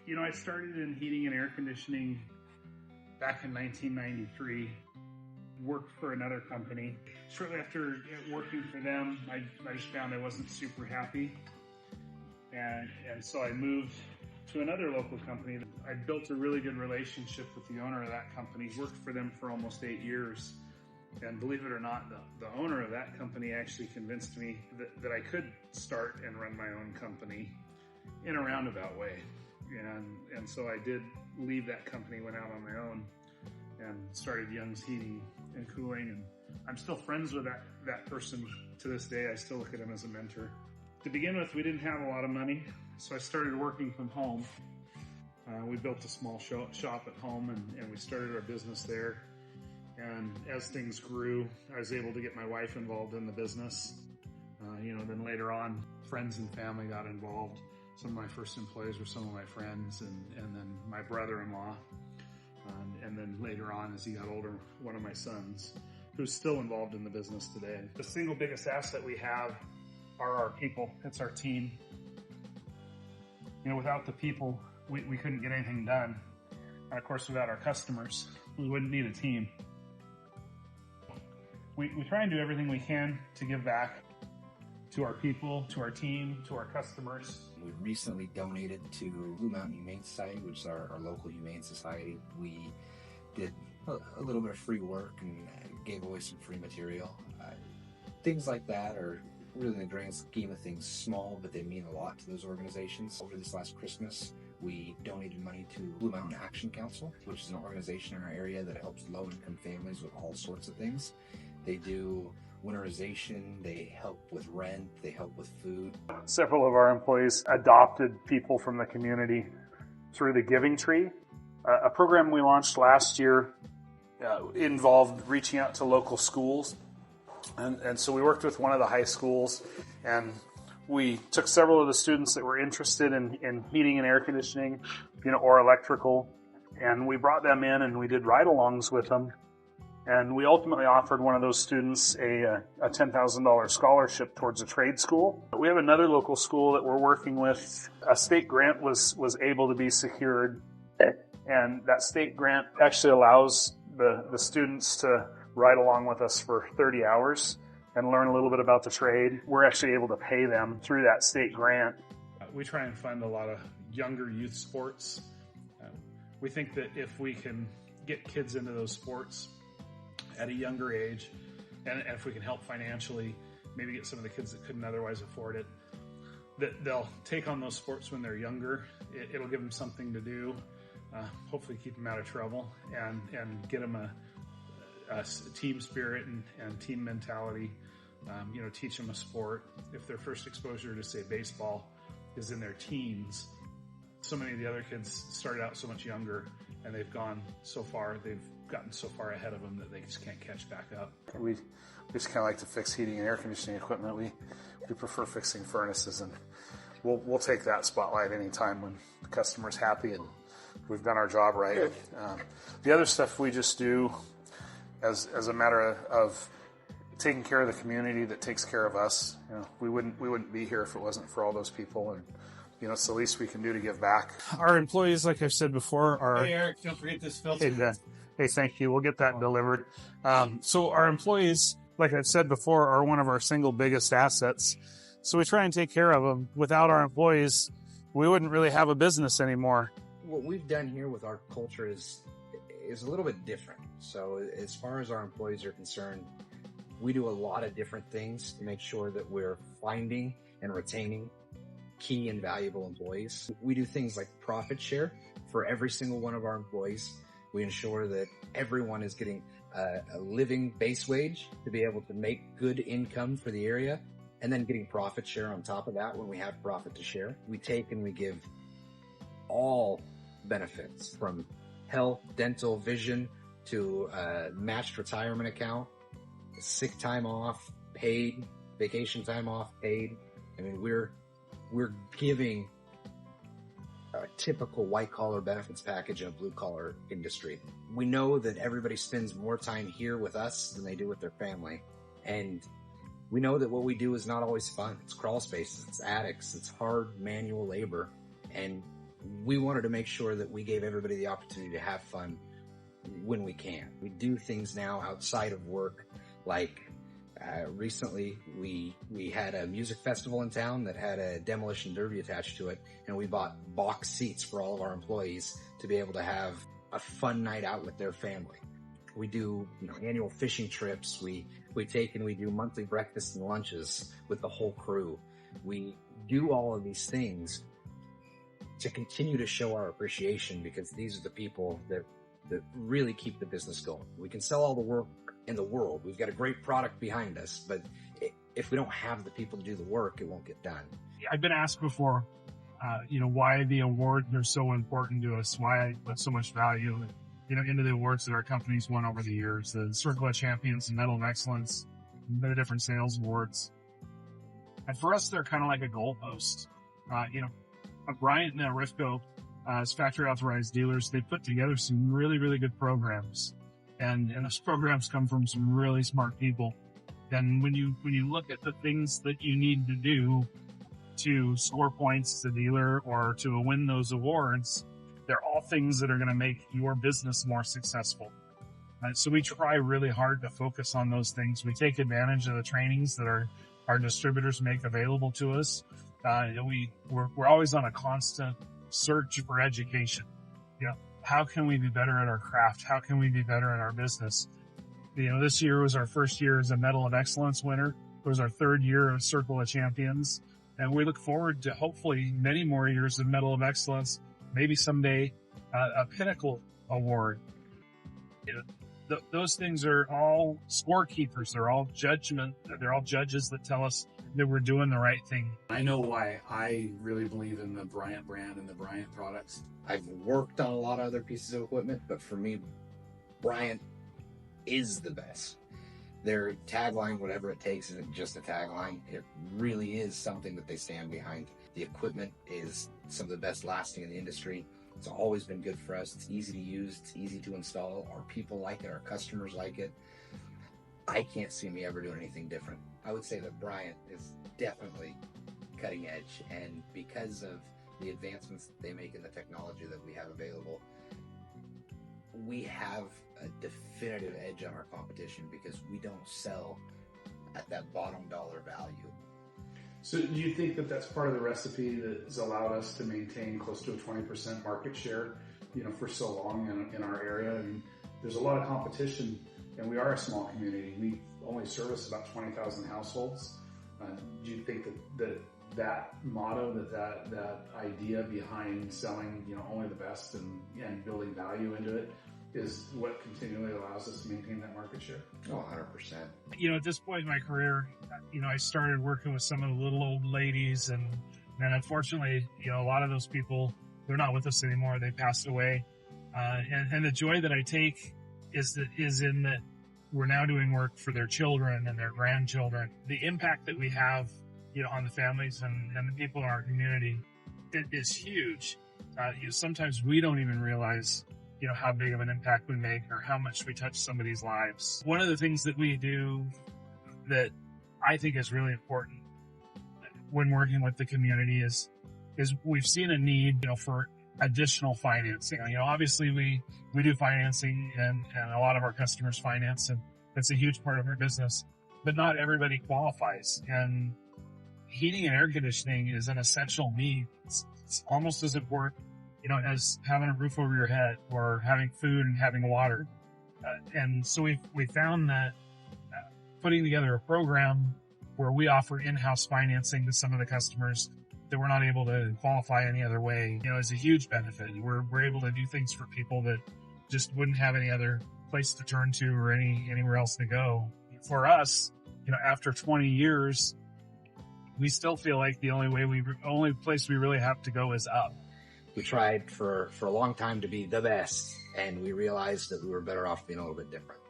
I started in heating and air conditioning back in 1993. Worked for another company. Shortly after working for them, I just found I wasn't super happy. And so I moved to another local company. I built a really good relationship with the owner of that company. Worked for them for almost 8 years. And believe it or not, the owner of that company actually convinced me that I could start and run my own company in a roundabout way. And so I did leave that company, went out on my own, and started Young's Heating and Cooling. And I'm still friends with that person to this day. I still look at him as a mentor. To begin with, we didn't have a lot of money, so I started working from home. We built a small shop at home, and we started our business there. And as things grew, I was able to get my wife involved in the business. Then later on, friends and family got involved. Some of my first employees were some of my friends, and then my brother-in-law. And then later on, as he got older, one of my sons, who's still involved in the business today. The single biggest asset we have are our people. It's our team. Without the people, we couldn't get anything done. And of course, without our customers, we wouldn't need a team. We try and do everything we can to give back to our people, to our team, to our customers. We recently donated to Blue Mountain Humane Society, which is our local humane society. We did a little bit of free work and gave away some free material. Things like that are really, in the grand scheme of things, small, but they mean a lot to those organizations. Over this last Christmas, we donated money to Blue Mountain Action Council, which is an organization in our area that helps low-income families with all sorts of things. They do winterization, they help with rent, they help with food. Several of our employees adopted people from the community through the Giving Tree. A program we launched last year involved reaching out to local schools. And so we worked with one of the high schools, and we took several of the students that were interested in heating and air conditioning, or electrical, and we brought them in and we did ride-alongs with them. And we ultimately offered one of those students a $10,000 scholarship towards a trade school. We have another local school that we're working with. A state grant was able to be secured, and that state grant actually allows the students to ride along with us for 30 hours and learn a little bit about the trade. We're actually able to pay them through that state grant. We try and fund a lot of younger youth sports. We think that if we can get kids into those sports at a younger age, and if we can help financially, maybe get some of the kids that couldn't otherwise afford it, that they'll take on those sports when they're younger. It'll give them something to do, hopefully keep them out of trouble, and get them a team spirit and team mentality, teach them a sport. If their first exposure to, say, baseball is in their teens, so many of the other kids started out so much younger, and they've gotten so far ahead of them that they just can't catch back up. We just kind of like to fix heating and air conditioning equipment. We prefer fixing furnaces, and we'll take that spotlight anytime when the customer's happy and we've done our job right. The other stuff we just do as a matter of taking care of the community that takes care of us. We wouldn't be here if it wasn't for all those people, and it's the least we can do to give back. Our employees, like I've said before, are... Hey, Eric, don't forget this filter. Hey, thank you. We'll get that delivered. So our employees, like I've said before, are one of our single biggest assets. So we try and take care of them. Without our employees, we wouldn't really have a business anymore. What we've done here with our culture is a little bit different. So as far as our employees are concerned, we do a lot of different things to make sure that we're finding and retaining key and valuable employees. We do things like profit share for every single one of our employees. We ensure that everyone is getting a living base wage to be able to make good income for the area, and then getting profit share on top of that when we have profit to share. We take and we give all benefits, from health, dental, vision, to a matched retirement account, sick time off, paid, vacation time off, paid. I mean, we're giving a typical white-collar benefits package in a blue-collar industry. We know that everybody spends more time here with us than they do with their family. And we know that what we do is not always fun. It's crawl spaces, it's attics, it's hard manual labor. And we wanted to make sure that we gave everybody the opportunity to have fun when we can. We do things now outside of work, like recently we had a music festival in town that had a demolition derby attached to it, and we bought box seats for all of our employees to be able to have a fun night out with their family. We do, annual fishing trips. We take and we do monthly breakfasts and lunches with the whole crew. We do all of these things to continue to show our appreciation, because these are the people that really keep the business going. We can sell all the work in the world. We've got a great product behind us, but if we don't have the people to do the work, it won't get done. I've been asked before, why the awards are so important to us, why I put so much value, into the awards that our company's won over the years, the Circle of Champions, the Medal of Excellence, the different sales awards. And for us, they're kind of like a goalpost. Bryant and Rifco, as factory authorized dealers, they put together some really, really good programs. And those programs come from some really smart people. And when you look at the things that you need to do to score points as a dealer or to win those awards, they're all things that are going to make your business more successful. So we try really hard to focus on those things. We take advantage of the trainings that our distributors make available to us. We're always on a constant search for education. How can we be better at our craft? How can we be better at our business? This year was our first year as a Medal of Excellence winner. It was our third year of Circle of Champions. And we look forward to hopefully many more years of Medal of Excellence, maybe someday a Pinnacle Award. Those things are all scorekeepers. They're all judges that tell us that we're doing the right thing. I know why I really believe in the Bryant brand and the Bryant products. I've worked on a lot of other pieces of equipment, but for me, Bryant is the best. Their tagline, whatever it takes, isn't just a tagline. It really is something that they stand behind. The equipment is some of the best lasting in the industry. It's always been good for us. It's easy to use. It's easy to install. Our people like it. Our customers like it. I can't see me ever doing anything different. I would say that Bryant is definitely cutting edge, and because of the advancements that they make in the technology that we have available, we have a definitive edge on our competition because we don't sell at that bottom dollar value. So do you think that that's part of the recipe that has allowed us to maintain close to a 20% market share, for so long in our area? And there's a lot of competition, and we are a small community. We only service about 20,000 households. Do you think that motto, that idea behind selling, only the best and building value into it is what continually allows us to maintain that market share? Oh, 100%. At this point in my career, I started working with some of the little old ladies, and unfortunately, a lot of those people, they're not with us anymore. They passed away. And the joy that I take is in that we're now doing work for their children and their grandchildren. The impact that we have, on the families and the people in our community, it is huge. Sometimes we don't even realize, how big of an impact we make or how much we touch somebody's lives. One of the things that we do that I think is really important when working with the community is we've seen a need, for additional financing. Obviously we do financing and a lot of our customers finance, and that's a huge part of our business, but not everybody qualifies. And heating and air conditioning is an essential need. It's almost as important, as having a roof over your head or having food and having water. And so we found that putting together a program where we offer in-house financing to some of the customers that we're not able to qualify any other way, is a huge benefit. We're able to do things for people that just wouldn't have any other place to turn to or anywhere else to go. For us, after 20 years, we still feel like the only place we really have to go is up. We tried for a long time to be the best, and we realized that we were better off being a little bit different.